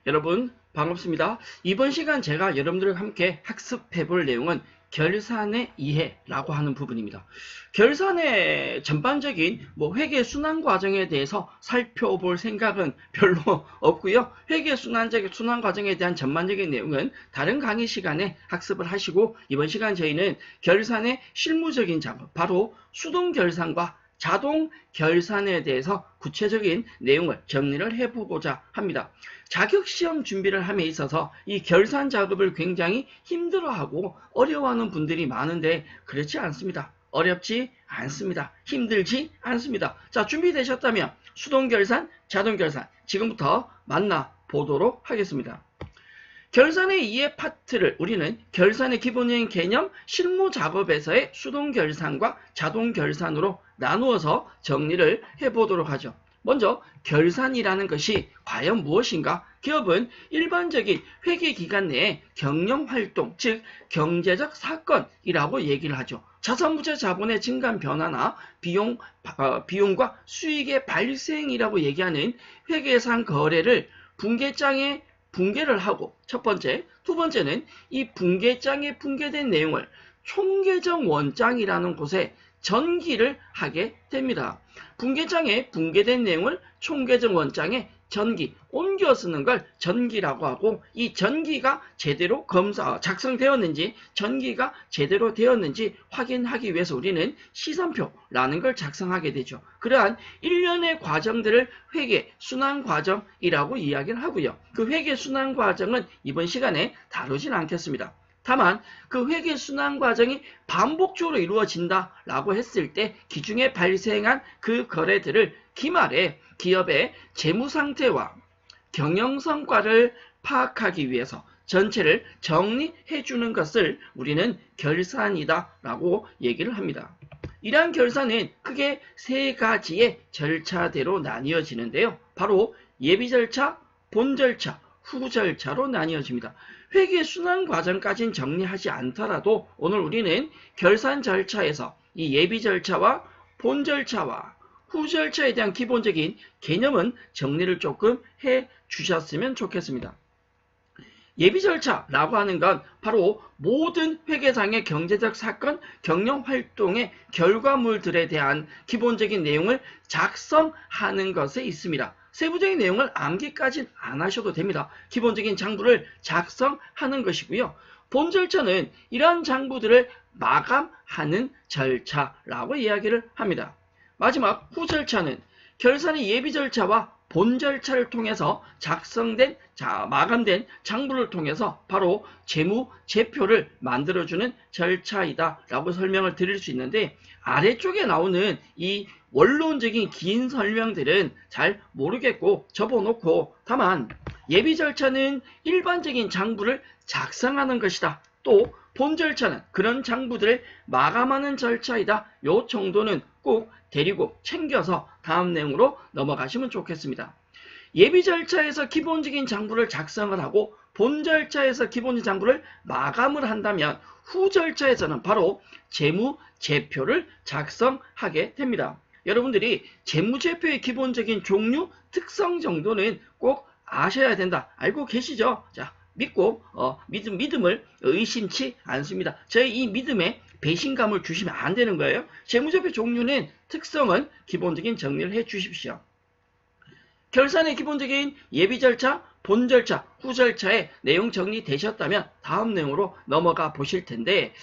여러분 반갑습니다. 이번 시간 제가 여러분들과 함께 학습해 볼 내용은 결산의 이해라고 하는 부분입니다. 결산의 전반적인 회계 순환 과정에 대해서 살펴볼 생각은 별로 없고요. 회계 순환 과정에 대한 전반적인 내용은 다른 강의 시간에 학습을 하시고, 이번 시간 저희는 결산의 실무적인 작업, 바로 수동 결산과 자동 결산에 대해서 구체적인 내용을 정리를 해보고자 합니다. 자격시험 준비를 함에 있어서 이 결산 작업을 굉장히 힘들어하고 어려워하는 분들이 많은데 그렇지 않습니다. 어렵지 않습니다. 힘들지 않습니다. 자, 준비되셨다면 수동결산, 자동결산 지금부터 만나보도록 하겠습니다. 결산의 이해 파트를 우리는 결산의 기본적인 개념, 실무 작업에서의 수동 결산과 자동 결산으로 나누어서 정리를 해보도록 하죠. 먼저 결산이라는 것이 과연 무엇인가? 기업은 일반적인 회계기간 내에 경영활동, 즉 경제적 사건이라고 얘기를 하죠. 자산부채 자본의 증감 변화나 비용과 수익의 발생이라고 얘기하는 회계상 거래를 분계장에 붕괴를 하고, 첫 번째, 두 번째는 이 붕괴장에 붕괴된 내용을 총계정 원장이라는 곳에 전기를 하게 됩니다. 붕괴장에 붕괴된 내용을 총계정 원장에 옮겨 쓰는 걸 전기라고 하고, 이 전기가 제대로 작성되었는지, 전기가 제대로 되었는지 확인하기 위해서 우리는 시선표라는 걸 작성하게 되죠. 그러한 일련의 과정들을 회계 순환 과정이라고 이야기를 하고요. 그 회계 순환 과정은 이번 시간에 다루진 않겠습니다. 다만 그 회계 순환 과정이 반복적으로 이루어진다라고 했을 때 기중에 발생한 그 거래들을 기말에 기업의 재무 상태와 경영 성과를 파악하기 위해서 전체를 정리해 주는 것을 우리는 결산이다라고 얘기를 합니다. 이러한 결산은 크게 세 가지의 절차대로 나뉘어지는데요. 바로 예비 절차, 본 절차, 후 절차로 나뉘어집니다. 회계 순환 과정까지는 정리하지 않더라도 오늘 우리는 결산 절차에서 이 예비 절차와 본 절차와 후 절차에 대한 기본적인 개념은 정리를 조금 해 주셨으면 좋겠습니다. 예비 절차라고 하는 건 바로 모든 회계상의 경제적 사건, 경영활동의 결과물들에 대한 기본적인 내용을 작성하는 것에 있습니다. 세부적인 내용을 암기까지는 안 하셔도 됩니다. 기본적인 장부를 작성하는 것이고요. 본 절차는 이러한 장부들을 마감하는 절차라고 이야기를 합니다. 마지막 후 절차는 결산의 예비 절차와 본 절차를 통해서 마감된 장부를 통해서 바로 재무제표를 만들어주는 절차이다 라고 설명을 드릴 수 있는데, 아래쪽에 나오는 이 원론적인 긴 설명들은 잘 모르겠고 접어놓고, 다만 예비 절차는 일반적인 장부를 작성하는 것이다, 또 본 절차는 그런 장부들을 마감하는 절차이다, 요 정도는 꼭 데리고 챙겨서 다음 내용으로 넘어가시면 좋겠습니다. 예비 절차에서 기본적인 장부를 작성을 하고 본 절차에서 기본적인 장부를 마감을 한다면 후 절차에서는 바로 재무제표를 작성하게 됩니다. 여러분들이 재무제표의 기본적인 종류, 특성 정도는 꼭 아셔야 된다. 알고 계시죠? 자, 믿음을 의심치 않습니다. 저희 이 믿음에 배신감을 주시면 안 되는 거예요. 재무제표 종류는, 특성은 기본적인 정리를 해 주십시오. 결산의 기본적인 예비 절차, 본 절차, 후 절차의 내용 정리되셨다면 다음 내용으로 넘어가 보실 텐데,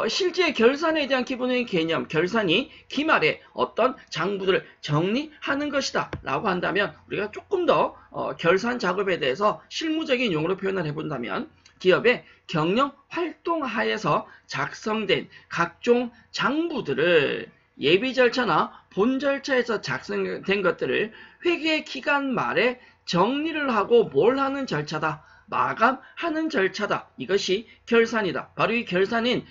실제 결산에 대한 기본적인 개념, 결산이 기말에 어떤 장부들을 정리하는 것이다 라고 한다면, 우리가 조금 더 결산 작업에 대해서 실무적인 용어로 표현을 해본다면, 기업의 경영 활동 하에서 작성된 각종 장부들을 예비 절차나 본 절차에서 작성된 것들을 회계 기간 말에 정리를 하고 뭘 하는 절차다? 마감하는 절차다. 이것이 결산이다. 바로 이 결산인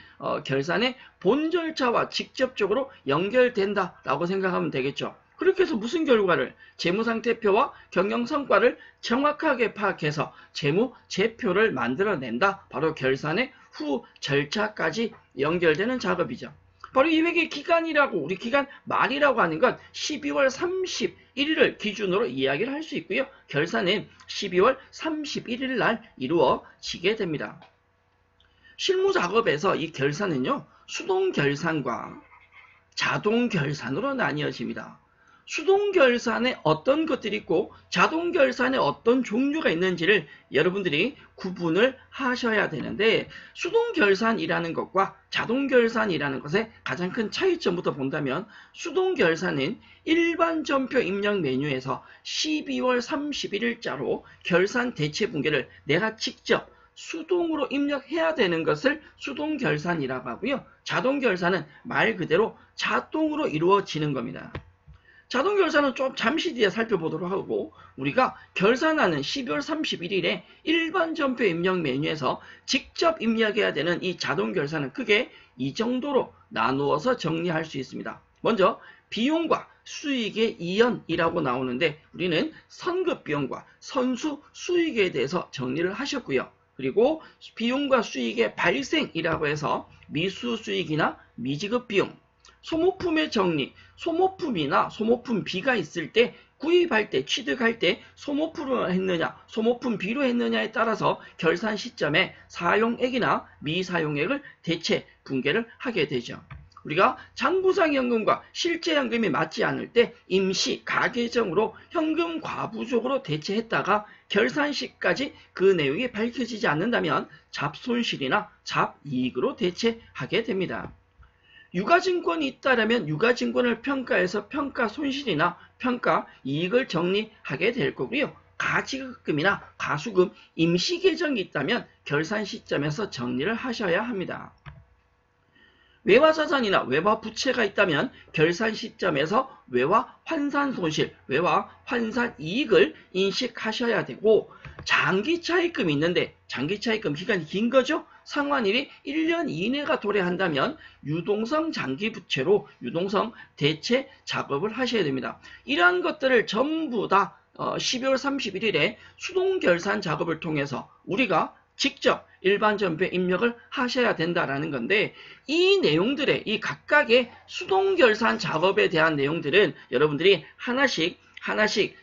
결산의 본 절차와 직접적으로 연결된다라고 생각하면 되겠죠. 그렇게 해서 무슨 결과를? 재무상태표와 경영성과를 정확하게 파악해서 재무제표를 만들어낸다. 바로 결산의 후 절차까지 연결되는 작업이죠. 바로 이 회계 기간이라고, 우리 기간 말이라고 하는 건 12월 31일을 기준으로 이야기를 할 수 있고요. 결산은 12월 31일 날 이루어지게 됩니다. 실무 작업에서 이 결산은요, 수동 결산과 자동 결산으로 나뉘어집니다. 수동 결산에 어떤 것들이 있고 자동 결산에 어떤 종류가 있는지를 여러분들이 구분을 하셔야 되는데, 수동 결산이라는 것과 자동 결산이라는 것의 가장 큰 차이점부터 본다면, 수동 결산은 일반 전표 입력 메뉴에서 12월 31일자로 결산 대체 분계를 내가 직접 수동으로 입력해야 되는 것을 수동 결산이라고 하고요. 자동 결산은 말 그대로 자동으로 이루어지는 겁니다. 자동 결산은 좀 잠시 뒤에 살펴보도록 하고, 우리가 결산하는 12월 31일에 일반 전표 입력 메뉴에서 직접 입력해야 되는 이 자동 결산은 크게 이 정도로 나누어서 정리할 수 있습니다. 먼저 비용과 수익의 이연이라고 나오는데, 우리는 선급 비용과 선수 수익에 대해서 정리를 하셨고요. 그리고 비용과 수익의 발생이라고 해서 미수 수익이나 미지급 비용, 소모품의 정리, 소모품이나 소모품비가 있을 때 구입할 때, 취득할 때 소모품으로 했느냐, 소모품비로 했느냐에 따라서 결산 시점에 사용액이나 미사용액을 대체 분계를 하게 되죠. 우리가 장부상 현금과 실제 현금이 맞지 않을 때 임시 가계정으로 현금 과부족으로 대체했다가 결산 시까지 그 내용이 밝혀지지 않는다면 잡손실이나 잡이익으로 대체하게 됩니다. 유가증권이 있다면 유가증권을 평가해서 평가 손실이나 평가 이익을 정리하게 될 거고요. 가지급금이나 가수금, 임시계정이 있다면 결산 시점에서 정리를 하셔야 합니다. 외화자산이나 외화부채가 있다면 결산 시점에서 외화 환산 손실, 외화 환산 이익을 인식하셔야 되고, 장기차입금이 있는데 장기차입금 기간이 긴 거죠. 상환일이 1년 이내가 도래한다면 유동성 장기부채로 유동성 대체 작업을 하셔야 됩니다. 이러한 것들을 전부 다 12월 31일에 수동결산 작업을 통해서 우리가 직접 일반 전표에 입력을 하셔야 된다라는 건데, 이 내용들의, 이 각각의 수동결산 작업에 대한 내용들은 여러분들이 하나씩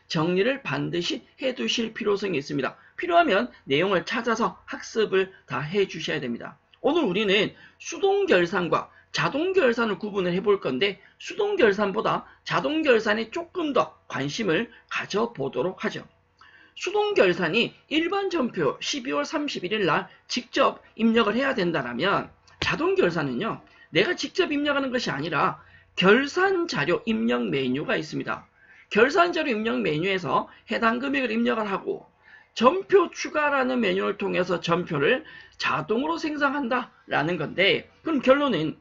정리를 반드시 해 두실 필요성이 있습니다. 필요하면 내용을 찾아서 학습을 다 해 주셔야 됩니다. 오늘 우리는 수동결산과 자동결산을 구분을 해볼 건데, 수동결산보다 자동결산에 조금 더 관심을 가져보도록 하죠. 수동결산이 일반 전표 12월 31일 날 직접 입력을 해야 된다면, 자동결산은요, 내가 직접 입력하는 것이 아니라 결산자료 입력 메뉴가 있습니다. 결산자료 입력 메뉴에서 해당 금액을 입력을 하고 전표 추가라는 메뉴를 통해서 전표를 자동으로 생성한다라는 건데, 그럼 결론은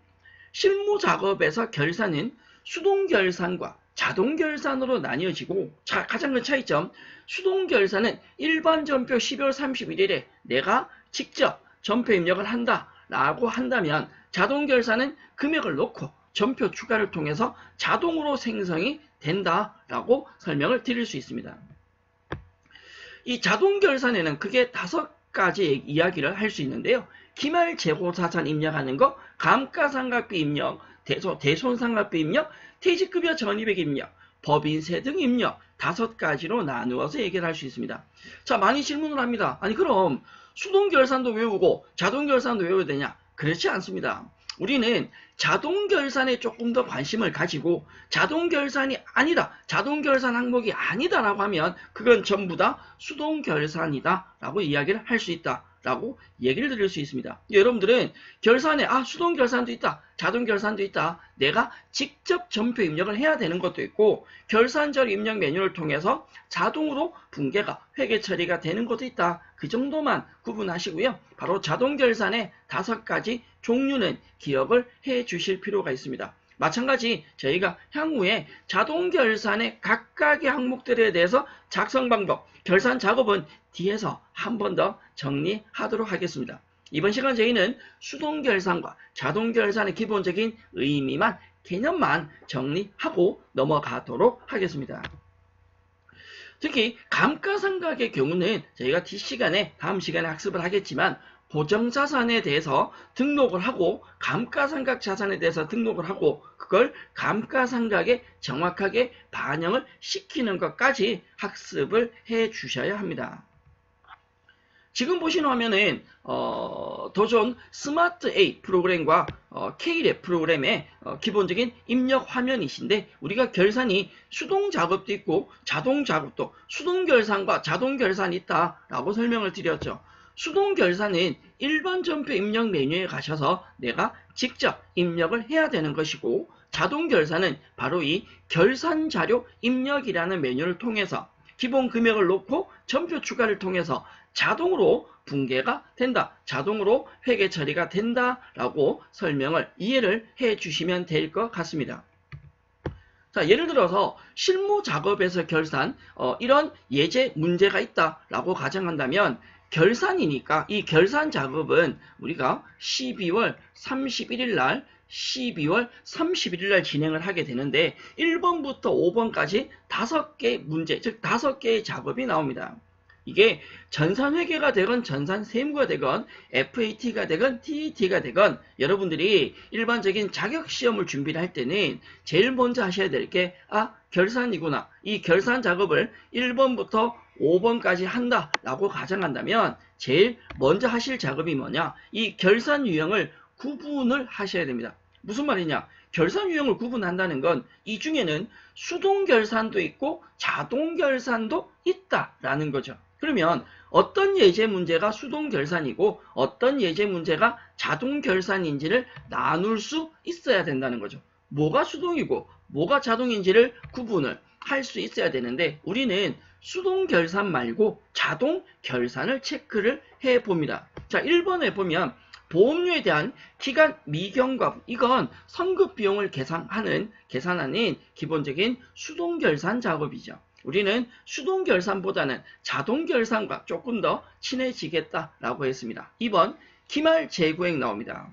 실무 작업에서 결산은 수동결산과 자동결산으로 나뉘어지고, 가장 큰 차이점, 수동결산은 일반 전표 12월 31일에 내가 직접 전표 입력을 한다라고 한다면, 자동결산은 금액을 넣고 전표 추가를 통해서 자동으로 생성이 된다라고 설명을 드릴 수 있습니다. 이 자동결산에는 크게 5가지 이야기를 할 수 있는데요. 기말 재고자산 입력하는 거, 감가상각비 입력, 대손상각비 입력, 퇴직급여 전입액 입력, 법인세 등 입력, 5가지로 나누어서 얘기를 할 수 있습니다. 자, 많이 질문을 합니다. 아니 그럼 수동결산도 외우고 자동결산도 외워야 되냐? 그렇지 않습니다. 우리는 자동결산에 조금 더 관심을 가지고, 자동결산이 아니다, 자동결산 항목이 아니다라고 하면 그건 전부 다 수동결산이다 라고 이야기를 할 수 있다 라고 얘기를 드릴 수 있습니다. 여러분들은 결산에 수동결산도 있다, 자동결산도 있다, 내가 직접 전표 입력을 해야 되는 것도 있고, 결산자료 입력 메뉴를 통해서 자동으로 분계가 회계 처리가 되는 것도 있다, 그 정도만 구분하시고요. 바로 자동결산의 5가지 종류는 기억을 해 주실 필요가 있습니다. 마찬가지 저희가 향후에 자동결산의 각각의 항목들에 대해서 작성 방법, 결산 작업은 뒤에서 한 번 더 정리하도록 하겠습니다. 이번 시간 저희는 수동결산과 자동결산의 기본적인 의미만, 개념만 정리하고 넘어가도록 하겠습니다. 특히 감가상각의 경우는 저희가 다음 시간에 학습을 하겠지만, 고정자산에 대해서 등록을 하고 감가상각 자산에 대해서 등록을 하고 그걸 감가상각에 정확하게 반영을 시키는 것까지 학습을 해 주셔야 합니다. 지금 보시는 화면은 도전 스마트 A 프로그램과 K랩 프로그램의 기본적인 입력 화면이신데 우리가 결산이 수동 작업도 있고 자동 작업도 수동 결산과 자동 결산이 있다라고 설명을 드렸죠. 수동 결산은 일반 전표 입력 메뉴에 가셔서 내가 직접 입력을 해야 되는 것이고 자동 결산은 바로 이 결산 자료 입력이라는 메뉴를 통해서 기본 금액을 놓고 전표 추가를 통해서 자동으로 붕괴가 된다. 자동으로 회계 처리가 된다라고 설명을 이해를 해 주시면 될 것 같습니다. 자, 예를 들어서 실무 작업에서 결산 이런 예제 문제가 있다라고 가정한다면 결산이니까 이 결산 작업은 우리가 12월 31일 날 진행을 하게 되는데 1번부터 5번까지 5개 문제, 즉 5개의 작업이 나옵니다. 이게 전산회계가 되건 전산세무가 되건 FAT가 되건 TET가 되건 여러분들이 일반적인 자격시험을 준비를 할 때는 제일 먼저 하셔야 될 게 결산이구나. 이 결산 작업을 1번부터 5번까지 한다라고 가정한다면 제일 먼저 하실 작업이 뭐냐? 이 결산 유형을 구분을 하셔야 됩니다. 무슨 말이냐? 결산 유형을 구분한다는 건 이 중에는 수동 결산도 있고 자동 결산도 있다라는 거죠. 그러면 어떤 예제 문제가 수동 결산이고 어떤 예제 문제가 자동 결산인지를 나눌 수 있어야 된다는 거죠. 뭐가 수동이고 뭐가 자동인지를 구분을 할 수 있어야 되는데 우리는 수동 결산 말고 자동 결산을 체크를 해봅니다. 자, 1번에 보면 보험료에 대한 기간 미경과분, 이건 선급 비용을 계산하는 기본적인 수동 결산 작업이죠. 우리는 수동 결산보다는 자동 결산과 조금 더 친해지겠다라고 했습니다. 2번 기말 재구액 나옵니다.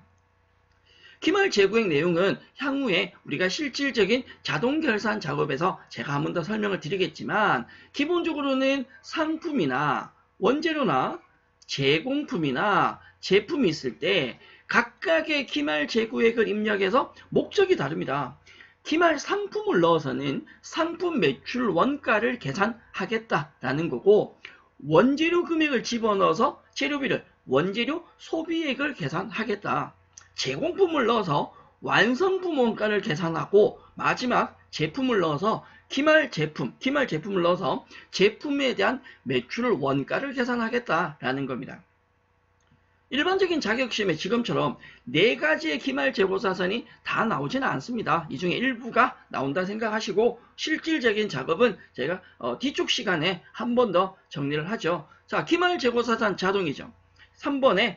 기말 재구액 내용은 향후에 우리가 실질적인 자동 결산 작업에서 제가 한 번 더 설명을 드리겠지만 기본적으로는 상품이나 원재료나 제공품이나 제품이 있을 때 각각의 기말 재구액을 입력해서 목적이 다릅니다. 기말 상품을 넣어서는 상품 매출 원가를 계산하겠다라는 거고 원재료 금액을 집어넣어서 재료비를 원재료 소비액을 계산하겠다. 제공품을 넣어서 완성품 원가를 계산하고 마지막 제품을 넣어서 기말 제품을 넣어서 제품에 대한 매출 원가를 계산하겠다라는 겁니다. 일반적인 자격시험에 지금처럼 4가지의 기말 재고사선이 다 나오지는 않습니다. 이 중에 일부가 나온다 생각하시고 실질적인 작업은 제가 뒤쪽 시간에 한 번 더 정리를 하죠. 자, 기말 재고사선 자동이죠. 3번에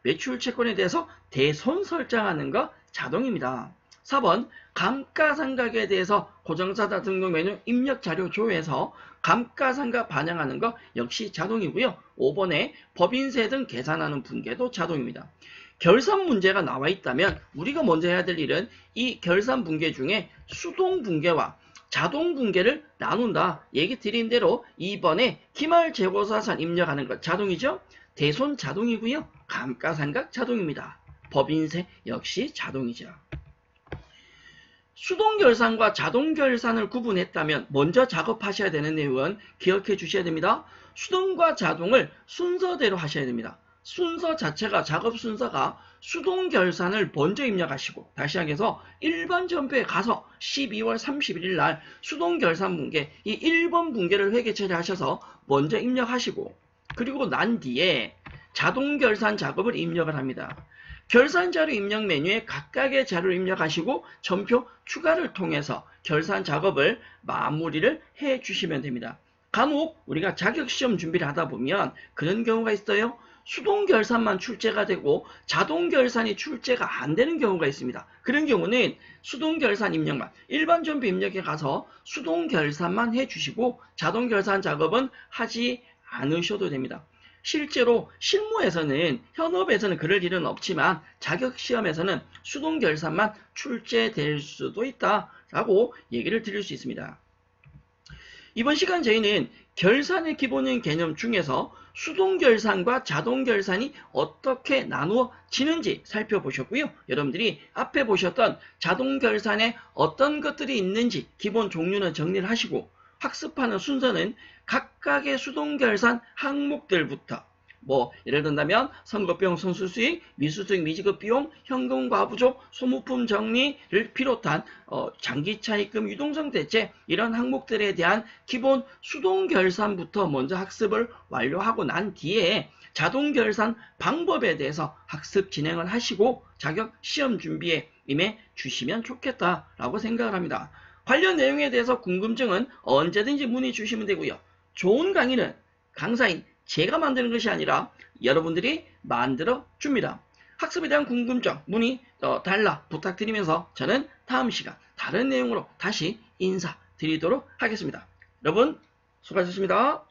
매출채권에 대해서 대손 설정하는 거 자동입니다. 4번 감가상각에 대해서 고정자산 등록 메뉴 입력 자료 조회에서 감가상각 반영하는 거 역시 자동이고요. 5번에 법인세 등 계산하는 붕괴도 자동입니다. 결산 문제가 나와 있다면 우리가 먼저 해야 될 일은 이 결산 붕괴 중에 수동 붕괴와 자동 붕괴를 나눈다. 얘기 드린 대로 2번에 기말 재고자산 입력하는 것 자동이죠. 대손 자동이고요. 감가상각 자동입니다. 법인세 역시 자동이죠. 수동 결산과 자동 결산을 구분했다면 먼저 작업하셔야 되는 내용은 기억해 주셔야 됩니다. 수동과 자동을 순서대로 하셔야 됩니다. 순서 자체가 작업 순서가 수동 결산을 먼저 입력하시고 다시 하면서 일반 전표에 가서 12월 31일 날 수동 결산 붕괴 이 1번 붕괴를 회계 처리하셔서 먼저 입력하시고 그리고 난 뒤에 자동 결산 작업을 입력을 합니다. 결산 자료 입력 메뉴에 각각의 자료를 입력하시고 전표 추가를 통해서 결산 작업을 마무리를 해 주시면 됩니다. 간혹 우리가 자격시험 준비를 하다 보면 그런 경우가 있어요. 수동 결산만 출제가 되고 자동 결산이 출제가 안 되는 경우가 있습니다. 그런 경우는 수동 결산 입력만 일반 전표 입력에 가서 수동 결산만 해주시고 자동 결산 작업은 하지 않으셔도 됩니다. 실제로 실무에서는 현업에서는 그럴 일은 없지만 자격시험에서는 수동 결산만 출제될 수도 있다라고 얘기를 드릴 수 있습니다. 이번 시간 저희는 결산의 기본적인 개념 중에서 수동결산과 자동결산이 어떻게 나누어지는지 살펴보셨고요. 여러분들이 앞에 보셨던 자동결산에 어떤 것들이 있는지 기본 종류는 정리를 하시고 학습하는 순서는 각각의 수동결산 항목들부터 예를 든다면 선거비용 선수수익, 미수수익 미지급 비용, 현금 과부족, 소모품 정리를 비롯한 장기차입금, 유동성 대체 이런 항목들에 대한 기본 수동결산부터 먼저 학습을 완료하고 난 뒤에 자동결산 방법에 대해서 학습 진행을 하시고 자격 시험 준비에 임해 주시면 좋겠다라고 생각을 합니다. 관련 내용에 대해서 궁금증은 언제든지 문의 주시면 되고요. 좋은 강의는 강사인 제가 만드는 것이 아니라 여러분들이 만들어 줍니다. 학습에 대한 궁금증, 문의 달라 부탁드리면서 저는 다음 시간 다른 내용으로 다시 인사드리도록 하겠습니다. 여러분 수고하셨습니다.